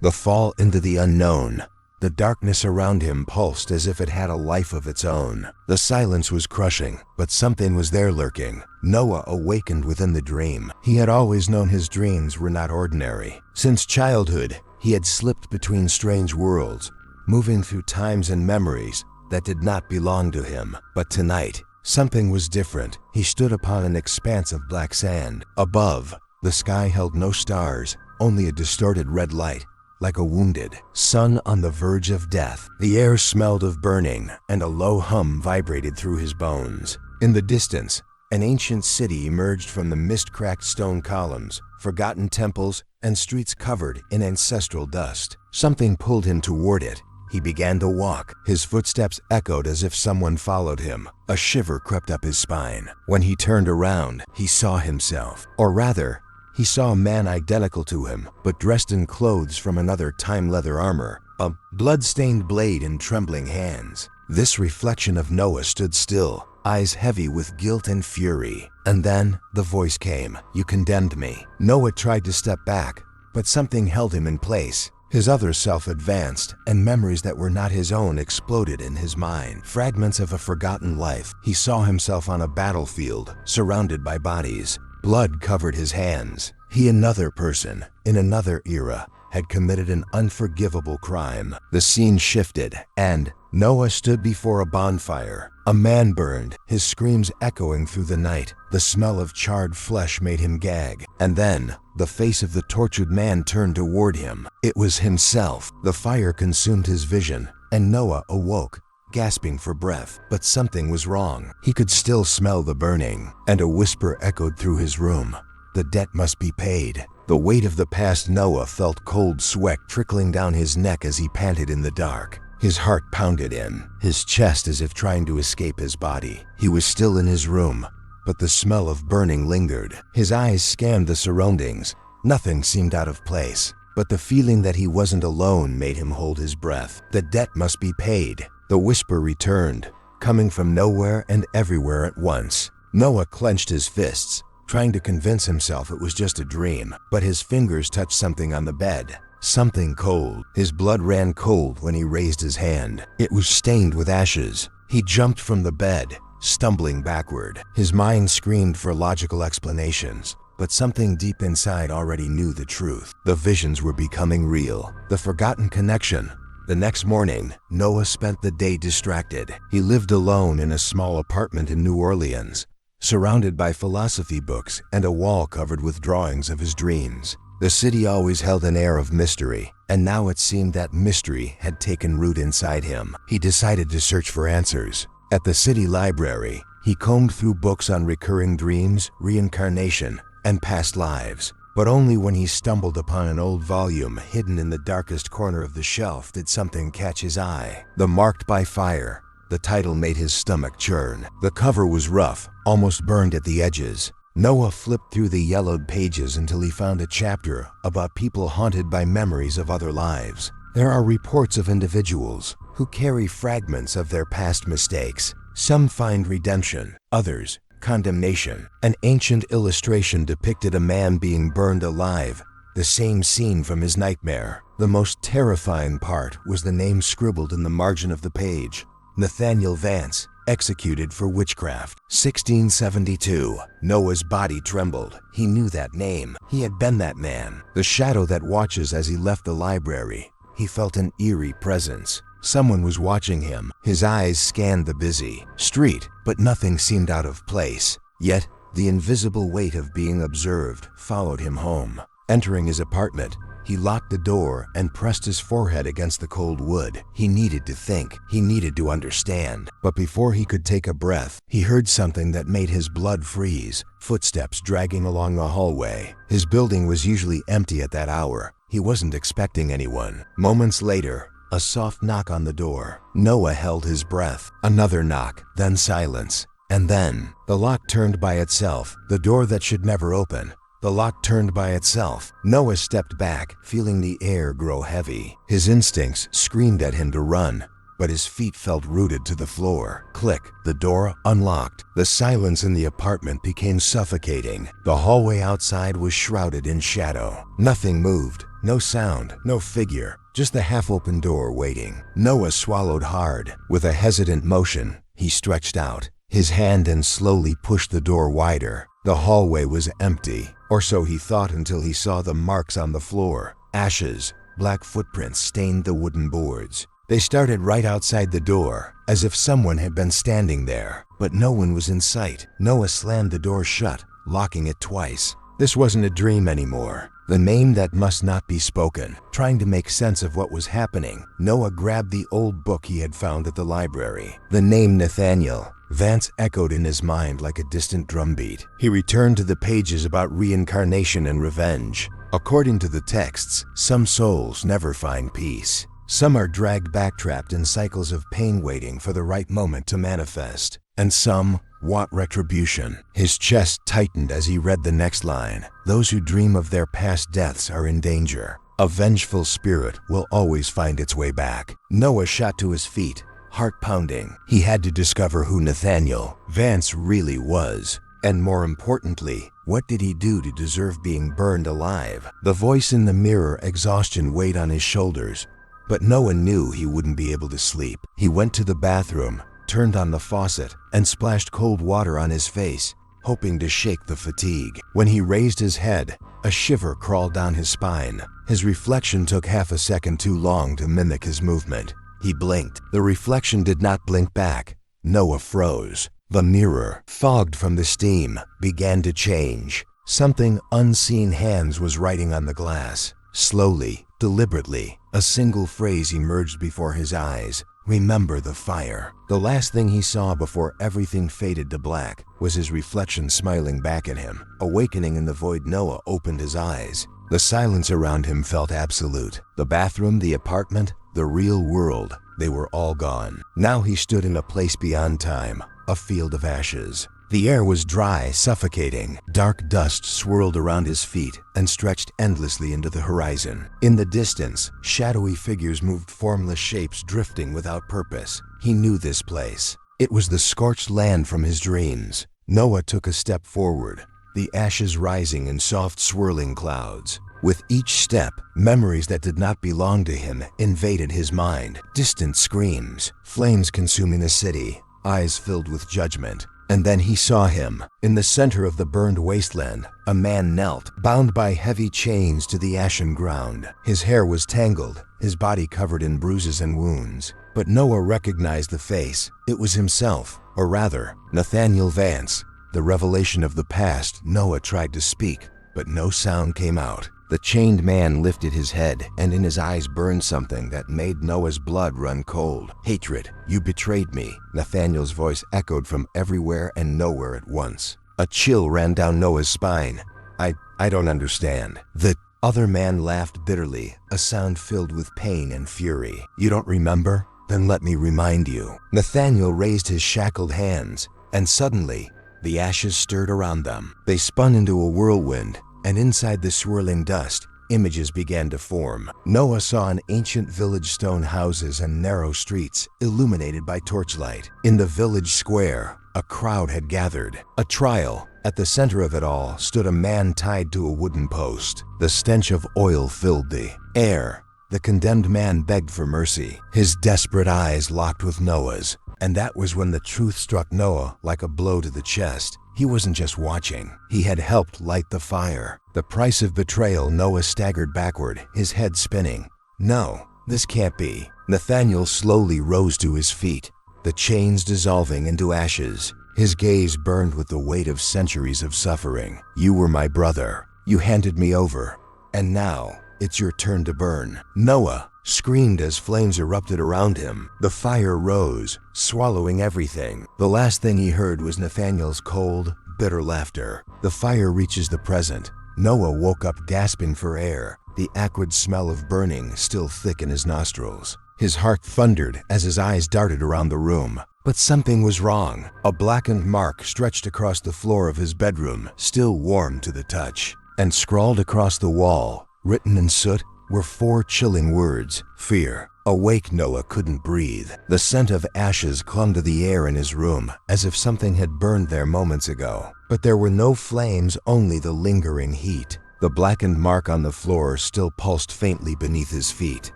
The fall into the unknown. The darkness around him pulsed as if it had a life of its own. The silence was crushing, but something was there lurking. Noah awakened within the dream. He had always known his dreams were not ordinary. Since childhood, he had slipped between strange worlds, moving through times and memories that did not belong to him. But tonight, something was different. He stood upon an expanse of black sand. Above, the sky held no stars, only a distorted red light, like a wounded sun on the verge of death. The air smelled of burning, and a low hum vibrated through his bones. In the distance, an ancient city emerged from the mist-cracked stone columns, forgotten temples, and streets covered in ancestral dust. Something pulled him toward it. He began to walk. His footsteps echoed as if someone followed him. A shiver crept up his spine. When he turned around, he saw himself. Or rather, he saw a man identical to him, but dressed in clothes from another time-leather armor, a blood-stained blade in trembling hands. This reflection of Noah stood still, eyes heavy with guilt and fury. And then the voice came, "You condemned me." Noah tried to step back, but something held him in place. His other self advanced, and memories that were not his own exploded in his mind. Fragments of a forgotten life. He saw himself on a battlefield, surrounded by bodies. Blood covered his hands. He, another person, in another era, had committed an unforgivable crime. The scene shifted, and Noah stood before a bonfire. A man burned, his screams echoing through the night. The smell of charred flesh made him gag. And then, the face of the tortured man turned toward him. It was himself. The fire consumed his vision, and Noah awoke, gasping for breath. But something was wrong. He could still smell the burning, and a whisper echoed through his room. The debt must be paid. The weight of the past. Noah felt cold sweat trickling down his neck as he panted in the dark. His heart pounded in, his chest as if trying to escape his body. He was still in his room, but the smell of burning lingered. His eyes scanned the surroundings. Nothing seemed out of place, but the feeling that he wasn't alone made him hold his breath. The debt must be paid. The whisper returned, coming from nowhere and everywhere at once. Noah clenched his fists, trying to convince himself it was just a dream, but his fingers touched something on the bed. Something cold. His blood ran cold when he raised his hand. It was stained with ashes. He jumped from the bed, stumbling backward. His mind screamed for logical explanations, but something deep inside already knew the truth. The visions were becoming real. The forgotten connection. The next morning, Noah spent the day distracted. He lived alone in a small apartment in New Orleans, surrounded by philosophy books and a wall covered with drawings of his dreams. The city always held an air of mystery, and now it seemed that mystery had taken root inside him. He decided to search for answers. At the city library, he combed through books on recurring dreams, reincarnation, and past lives. But only when he stumbled upon an old volume hidden in the darkest corner of the shelf did something catch his eye. The Marked by Fire. The title made his stomach churn. The cover was rough, almost burned at the edges. Noah flipped through the yellowed pages until he found a chapter about people haunted by memories of other lives. There are reports of individuals who carry fragments of their past mistakes. Some find redemption, others condemnation. An ancient illustration depicted a man being burned alive, the same scene from his nightmare. The most terrifying part was the name scribbled in the margin of the page: Nathaniel Vance, executed for witchcraft. 1672. Noah's body trembled. He knew that name. He had been that man. The shadow that watches as he left the library. He felt an eerie presence. Someone was watching him. His eyes scanned the busy street, but nothing seemed out of place. Yet, the invisible weight of being observed followed him home. Entering his apartment, he locked the door and pressed his forehead against the cold wood. He needed to think. He needed to understand. But before he could take a breath, he heard something that made his blood freeze. Footsteps dragging along the hallway. His building was usually empty at that hour. He wasn't expecting anyone. Moments later, a soft knock on the door. Noah held his breath. Another knock, then silence. And then, the lock turned by itself. The door that should never open. The lock turned by itself. Noah stepped back, feeling the air grow heavy. His instincts screamed at him to run, but his feet felt rooted to the floor. Click, the door unlocked. The silence in the apartment became suffocating. The hallway outside was shrouded in shadow. Nothing moved, No sound, no figure, just the half-open door waiting. Noah swallowed hard. With a hesitant motion, he stretched out his hand and slowly pushed the door wider. The hallway was empty, or so he thought until he saw the marks on the floor. Ashes, black footprints stained the wooden boards. They started right outside the door, as if someone had been standing there, but no one was in sight. Noah slammed the door shut, locking it twice. This wasn't a dream anymore. The name that must not be spoken. Trying to make sense of what was happening, Noah grabbed the old book he had found at the library. The name Nathaniel Vance echoed in his mind like a distant drumbeat. He returned to the pages about reincarnation and revenge. According to the texts, some souls never find peace. Some are dragged backtrapped in cycles of pain waiting for the right moment to manifest. And some want retribution. His chest tightened as he read the next line. Those who dream of their past deaths are in danger. A vengeful spirit will always find its way back. Noah shot to his feet, heart pounding. He had to discover who Nathaniel Vance really was. And more importantly, what did he do to deserve being burned alive? The voice in the mirror, exhaustion weighed on his shoulders. But Noah knew he wouldn't be able to sleep. He went to the bathroom, turned on the faucet, and splashed cold water on his face, hoping to shake the fatigue. When he raised his head, a shiver crawled down his spine. His reflection took half a second too long to mimic his movement. He blinked. The reflection did not blink back. Noah froze. The mirror, fogged from the steam, began to change. Something unseen hands was writing on the glass. Slowly, deliberately, a single phrase emerged before his eyes. Remember the fire. The last thing he saw before everything faded to black was his reflection smiling back at him. Awakening in the void, Noah opened his eyes. The silence around him felt absolute. The bathroom, the apartment, the real world, they were all gone. Now he stood in a place beyond time, a field of ashes. The air was dry, suffocating. Dark dust swirled around his feet and stretched endlessly into the horizon. In the distance, shadowy figures moved, formless shapes drifting without purpose. He knew this place. It was the scorched land from his dreams. Noah took a step forward, the ashes rising in soft swirling clouds. With each step, memories that did not belong to him invaded his mind. Distant screams, flames consuming the city, eyes filled with judgment. And then he saw him. In the center of the burned wasteland, a man knelt, bound by heavy chains to the ashen ground. His hair was tangled, his body covered in bruises and wounds. But Noah recognized the face. It was himself, or rather, Nathaniel Vance. The revelation of the past. Noah tried to speak, but no sound came out. The chained man lifted his head, and in his eyes burned something that made Noah's blood run cold. Hatred. You betrayed me. Nathaniel's voice echoed from everywhere and nowhere at once. A chill ran down Noah's spine. I don't understand. The other man laughed bitterly, a sound filled with pain and fury. You don't remember? Then let me remind you. Nathaniel raised his shackled hands, and suddenly, the ashes stirred around them. They spun into a whirlwind, and inside the swirling dust, images began to form. Noah saw an ancient village, stone houses and narrow streets illuminated by torchlight. In the village square, a crowd had gathered. A trial. At the center of it all stood a man tied to a wooden post. The stench of oil filled the air. The condemned man begged for mercy. His desperate eyes locked with Noah's. And that was when the truth struck Noah like a blow to the chest. He wasn't just watching. He had helped light the fire. The price of betrayal. Noah staggered backward, his head spinning. No, this can't be. Nathaniel slowly rose to his feet, the chains dissolving into ashes. His gaze burned with the weight of centuries of suffering. You were my brother. You handed me over. And now, it's your turn to burn. Noah screamed as flames erupted around him. The fire rose, swallowing everything. The last thing he heard was Nathaniel's cold, bitter laughter. The fire reaches the present. Noah woke up gasping for air, the acrid smell of burning still thick in his nostrils. His heart thundered as his eyes darted around the room. But something was wrong. A blackened mark stretched across the floor of his bedroom, still warm to the touch. And scrawled across the wall, written in soot, were 4 chilling words. Fear. Awake, Noah couldn't breathe. The scent of ashes clung to the air in his room, as if something had burned there moments ago. But there were no flames, only the lingering heat. The blackened mark on the floor still pulsed faintly beneath his feet.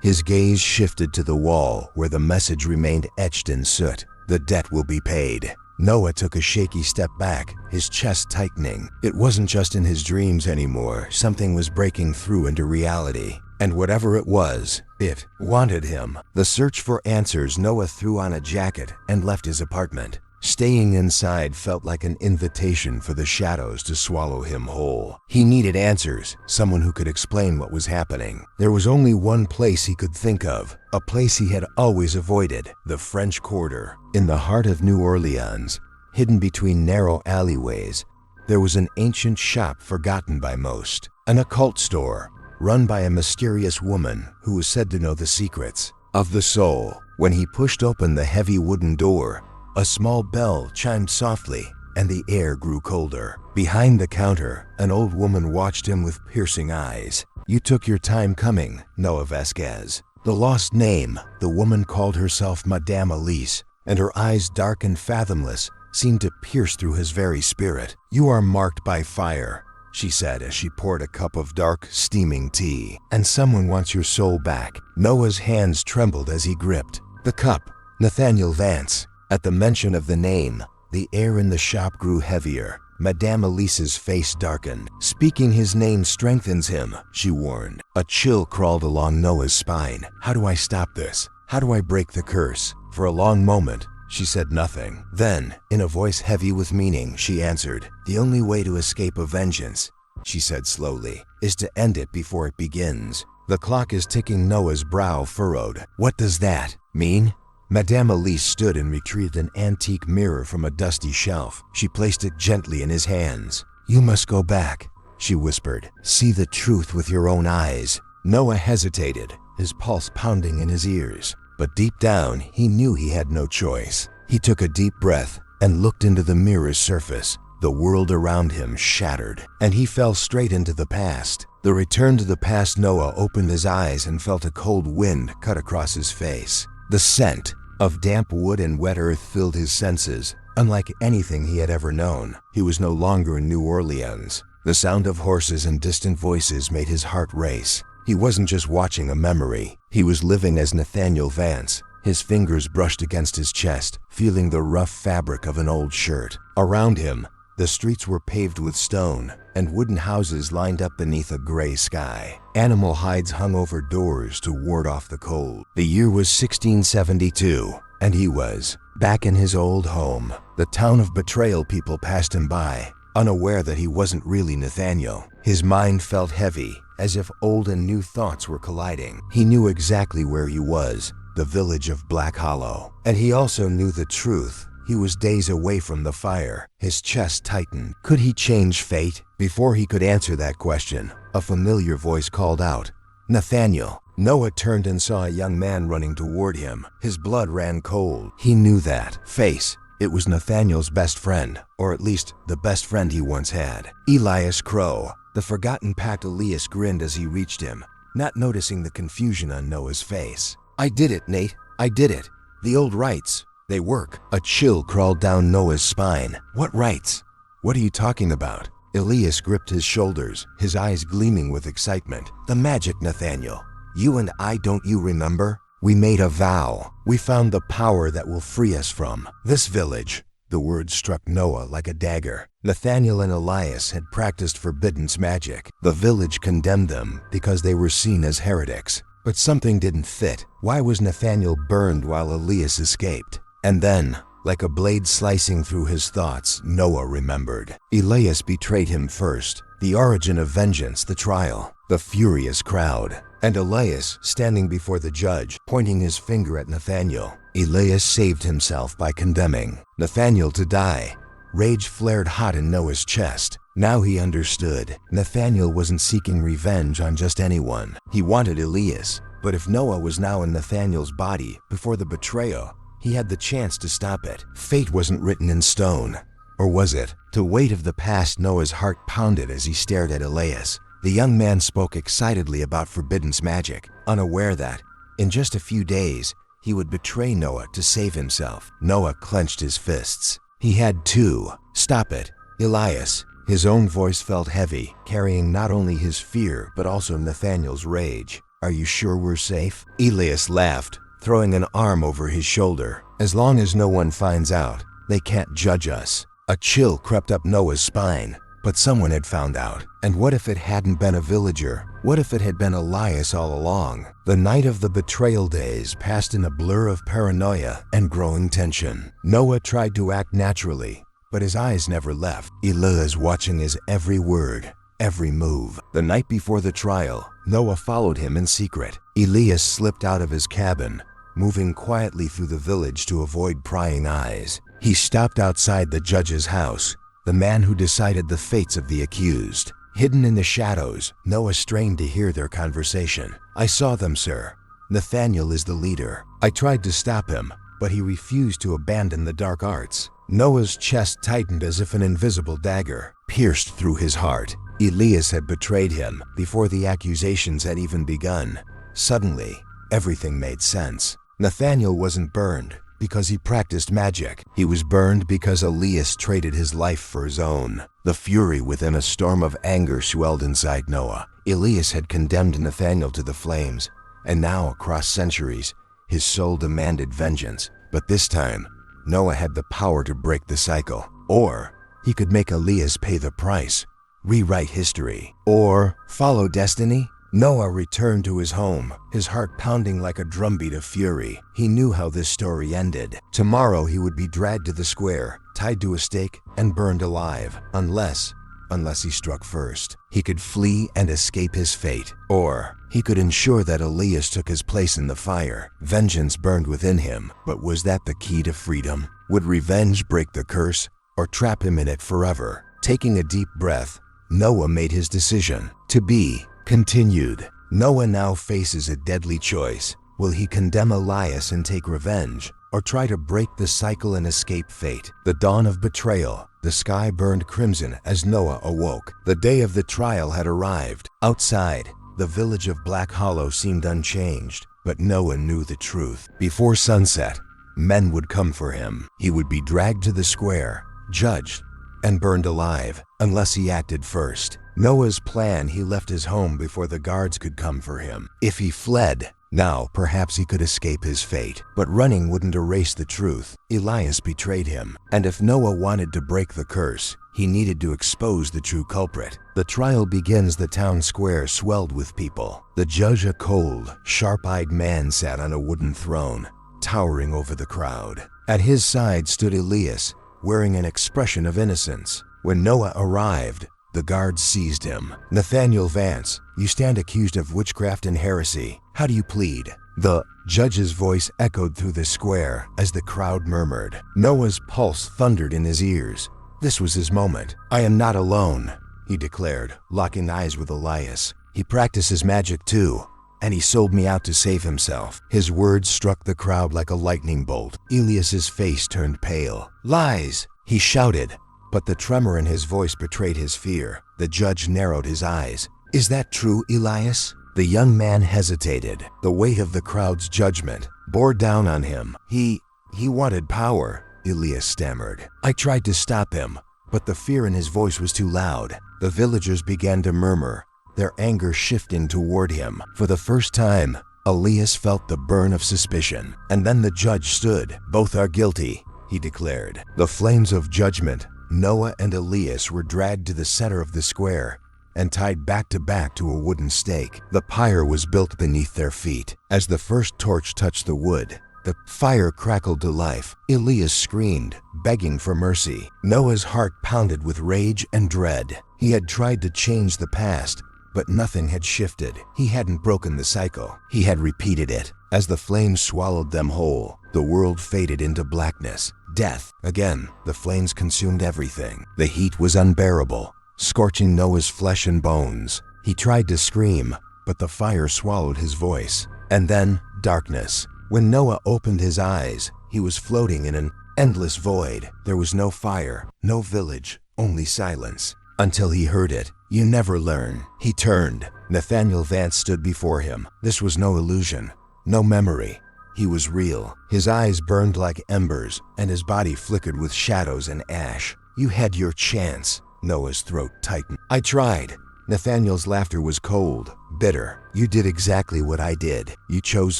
His gaze shifted to the wall where the message remained etched in soot. The debt will be paid. Noah took a shaky step back, his chest tightening. It wasn't just in his dreams anymore. Something was breaking through into reality. And whatever it was, it wanted him. The search for answers, Noah threw on a jacket and left his apartment. Staying inside felt like an invitation for the shadows to swallow him whole. He needed answers, someone who could explain what was happening. There was only one place he could think of, a place he had always avoided, the French Quarter. In the heart of New Orleans, hidden between narrow alleyways, there was an ancient shop forgotten by most, an occult store run by a mysterious woman who was said to know the secrets of the soul. When he pushed open the heavy wooden door, a small bell chimed softly, and the air grew colder. Behind the counter, an old woman watched him with piercing eyes. "You took your time coming, Noah Vasquez." The lost name, the woman called herself Madame Elise, and her eyes, dark and fathomless, seemed to pierce through his very spirit. "You are marked by fire," she said as she poured a cup of dark, steaming tea. "And someone wants your soul back." Noah's hands trembled as he gripped the cup. Nathaniel Vance. At the mention of the name, the air in the shop grew heavier. Madame Elise's face darkened. "Speaking his name strengthens him," she warned. A chill crawled along Noah's spine. "How do I stop this? How do I break the curse?" For a long moment, she said nothing. Then, in a voice heavy with meaning, she answered, "The only way to escape a vengeance," she said slowly, "is to end it before it begins." "The clock is ticking." Noah's brow furrowed. "What does that mean?" Madame Elise stood and retrieved an antique mirror from a dusty shelf. She placed it gently in his hands. "You must go back," she whispered. "See the truth with your own eyes." Noah hesitated, his pulse pounding in his ears. But deep down, he knew he had no choice. He took a deep breath and looked into the mirror's surface. The world around him shattered, and he fell straight into the past. The return to the past. Noah opened his eyes and felt a cold wind cut across his face. The scent of damp wood and wet earth filled his senses, unlike anything he had ever known. He was no longer in New Orleans. The sound of horses and distant voices made his heart race. He wasn't just watching a memory. He was living as Nathaniel Vance. His fingers brushed against his chest, feeling the rough fabric of an old shirt. Around him, the streets were paved with stone, and wooden houses lined up beneath a gray sky. Animal hides hung over doors to ward off the cold. The year was 1672, and he was back in his old home. The town of betrayal. People passed him by, unaware that he wasn't really Nathaniel. His mind felt heavy, as if old and new thoughts were colliding. He knew exactly where he was, the village of Black Hollow. And he also knew the truth. He was days away from the fire. His chest tightened. Could he change fate? Before he could answer that question, a familiar voice called out, "Nathaniel." Noah turned and saw a young man running toward him. His blood ran cold. He knew that face. It was Nathaniel's best friend, or at least the best friend he once had. Elias Crow. The forgotten packed. Elias grinned as he reached him, not noticing the confusion on Noah's face. "I did it, Nate. I did it. The old rites. They work." A chill crawled down Noah's spine. "What rights? What are you talking about?" Elias gripped his shoulders, his eyes gleaming with excitement. "The magic, Nathaniel. You and I, don't you remember? We made a vow. We found the power that will free us from this village." The words struck Noah like a dagger. Nathaniel and Elias had practiced forbidden magic. The village condemned them because they were seen as heretics. But something didn't fit. Why was Nathaniel burned while Elias escaped? And then, like a blade slicing through his thoughts, Noah remembered. Elias betrayed him first. The origin of vengeance, the trial, the furious crowd, and Elias standing before the judge, pointing his finger at Nathaniel. Elias saved himself by condemning Nathaniel to die. Rage flared hot in Noah's chest. Now he understood. Nathaniel wasn't seeking revenge on just anyone. He wanted Elias. But if Noah was now in Nathaniel's body before the betrayal, he had the chance to stop it. Fate wasn't written in stone. Or was it? The weight of the past. Noah's heart pounded as he stared at Elias. The young man spoke excitedly about forbidden magic, unaware that, in just a few days, he would betray Noah to save himself. Noah clenched his fists. He had to stop it. Elias, His own voice felt heavy, carrying not only his fear but also Nathaniel's rage. "Are you sure we're safe?" Elias laughed, throwing an arm over his shoulder. "As long as no one finds out, they can't judge us." A chill crept up Noah's spine. But someone had found out. And what if it hadn't been a villager? What if it had been Elias all along? The night of the betrayal days passed in a blur of paranoia and growing tension. Noah tried to act naturally, but his eyes never left. Elias watching his every word, every move. The night before the trial, Noah followed him in secret. Elias slipped out of his cabin, moving quietly through the village to avoid prying eyes. He stopped outside the judge's house, the man who decided the fates of the accused. Hidden in the shadows, Noah strained to hear their conversation. "I saw them, sir. Nathaniel is the leader. I tried to stop him, but he refused to abandon the dark arts." Noah's chest tightened as if an invisible dagger pierced through his heart. Elias had betrayed him before the accusations had even begun. Suddenly, everything made sense. Nathaniel wasn't burned because he practiced magic. He was burned because Elias traded his life for his own. The fury within a storm of anger swelled inside Noah. Elias had condemned Nathaniel to the flames, and now, across centuries, his soul demanded vengeance. But this time, Noah had the power to break the cycle. Or he could make Elias pay the price, rewrite history, or follow destiny. Noah returned to his home, his heart pounding like a drumbeat of fury. He knew how this story ended. Tomorrow he would be dragged to the square, tied to a stake, and burned alive. Unless he struck first. He could flee and escape his fate. Or he could ensure that Elias took his place in the fire. Vengeance burned within him. But was that the key to freedom? Would revenge break the curse, or trap him in it forever? Taking a deep breath, Noah made his decision. To be continued. Noah now faces a deadly choice. Will he condemn Elias and take revenge, or try to break the cycle and escape fate? The dawn of betrayal. The sky burned crimson as Noah awoke. The day of the trial had arrived. Outside, the village of Black Hollow seemed unchanged, but Noah knew the truth. Before sunset, men would come for him. He would be dragged to the square, judged, and burned alive, unless he acted first. Noah's plan: he left his home before the guards could come for him. If he fled, now perhaps he could escape his fate. But running wouldn't erase the truth. Elias betrayed him. And if Noah wanted to break the curse, he needed to expose the true culprit. The trial begins. The town square swelled with people. The judge, a cold, sharp-eyed man, sat on a wooden throne, towering over the crowd. At his side stood Elias, wearing an expression of innocence. When Noah arrived, the guards seized him. "Nathaniel Vance, you stand accused of witchcraft and heresy. How do you plead?" The judge's voice echoed through the square as the crowd murmured. Noah's pulse thundered in his ears. This was his moment. "I am not alone," he declared, locking eyes with Elias. "He practices magic too, and he sold me out to save himself." His words struck the crowd like a lightning bolt. Elias's face turned pale. "Lies!" he shouted. But the tremor in his voice betrayed his fear. The judge narrowed his eyes. "Is that true, Elias?" The young man hesitated. The weight of the crowd's judgment bore down on him. He wanted power," Elias stammered. "I tried to stop him, but the fear in his voice was too loud." The villagers began to murmur, their anger shifting toward him. For the first time, Elias felt the burn of suspicion. And then the judge stood. "Both are guilty," he declared. The flames of judgment. Noah and Elias were dragged to the center of the square and tied back to back to a wooden stake. The pyre was built beneath their feet. As the first torch touched the wood, the fire crackled to life. Elias screamed, begging for mercy. Noah's heart pounded with rage and dread. He had tried to change the past, but nothing had shifted. He hadn't broken the cycle. He had repeated it. As the flames swallowed them whole, the world faded into blackness. Death. Again, the flames consumed everything. The heat was unbearable, scorching Noah's flesh and bones. He tried to scream, but the fire swallowed his voice. And then, darkness. When Noah opened his eyes, he was floating in an endless void. There was no fire, no village, only silence. Until he heard it. "You never learn." He turned. Nathaniel Vance stood before him. This was no illusion, no memory. He was real. His eyes burned like embers, and his body flickered with shadows and ash. "You had your chance," Noah's throat tightened. I tried. Nathaniel's laughter was cold, bitter. You did exactly what I did. You chose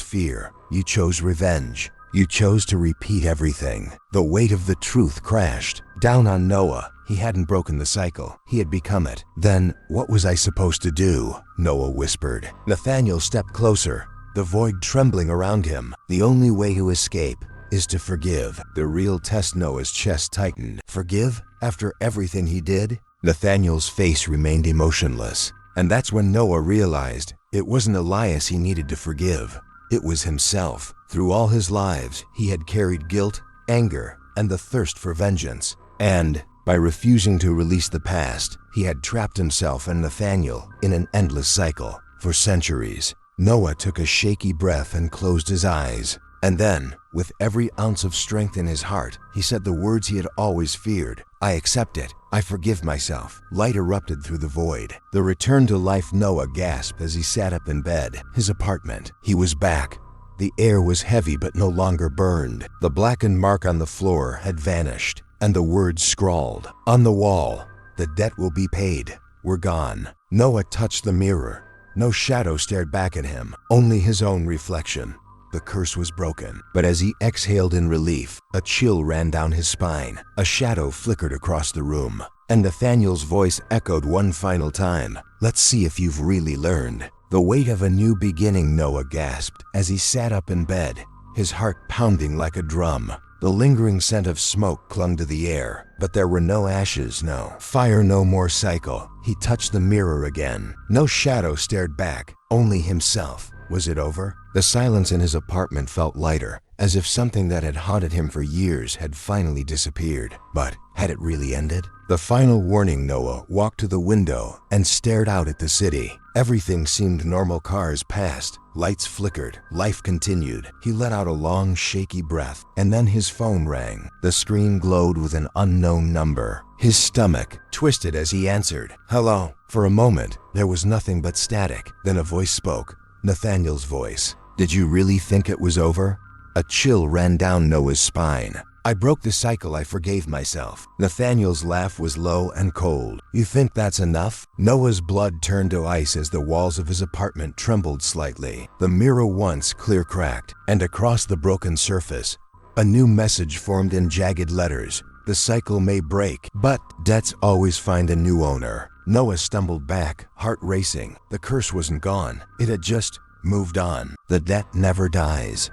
fear. You chose revenge. You chose to repeat everything. The weight of the truth crashed down on Noah. He hadn't broken the cycle. He had become it. Then, what was I supposed to do? Noah whispered. Nathaniel stepped closer, the void trembling around him. The only way to escape is to forgive. The real test. Noah's chest tightened. Forgive? After everything he did? Nathaniel's face remained emotionless. And that's when Noah realized it wasn't Elias he needed to forgive. It was himself. Through all his lives, he had carried guilt, anger, and the thirst for vengeance. And by refusing to release the past, he had trapped himself and Nathaniel in an endless cycle. For centuries, Noah took a shaky breath and closed his eyes. And then, with every ounce of strength in his heart, he said the words he had always feared. I accept it. I forgive myself. Light erupted through the void. The return to life. Noah gasped as he sat up in bed. His apartment. He was back. The air was heavy but no longer burned. The blackened mark on the floor had vanished, and the words scrawled on the wall, the debt will be paid. We're gone. Noah touched the mirror. No shadow stared back at him, only his own reflection. The curse was broken, but as he exhaled in relief, a chill ran down his spine. A shadow flickered across the room, and Nathaniel's voice echoed one final time. Let's see if you've really learned. The weight of a new beginning. Noah gasped as he sat up in bed, his heart pounding like a drum. The lingering scent of smoke clung to the air, but there were no ashes, no fire, no more cycle. He touched the mirror again. No shadow stared back, only himself. Was it over? The silence in his apartment felt lighter, as if something that had haunted him for years had finally disappeared. But had it really ended? The final warning. Noah walked to the window and stared out at the city. Everything seemed normal. Cars passed, lights flickered, life continued. He let out a long, shaky breath, and then his phone rang. The screen glowed with an unknown number. His stomach twisted as he answered. Hello. For a moment, there was nothing but static. Then a voice spoke. Nathaniel's voice. Did you really think it was over? A chill ran down Noah's spine. I broke the cycle. I forgave myself. Nathaniel's laugh was low and cold. You think that's enough? Noah's blood turned to ice as the walls of his apartment trembled slightly. The mirror, once clear, cracked, and across the broken surface, a new message formed in jagged letters. The cycle may break, but debts always find a new owner. Noah stumbled back, heart racing. The curse wasn't gone. It had just moved on. The debt never dies.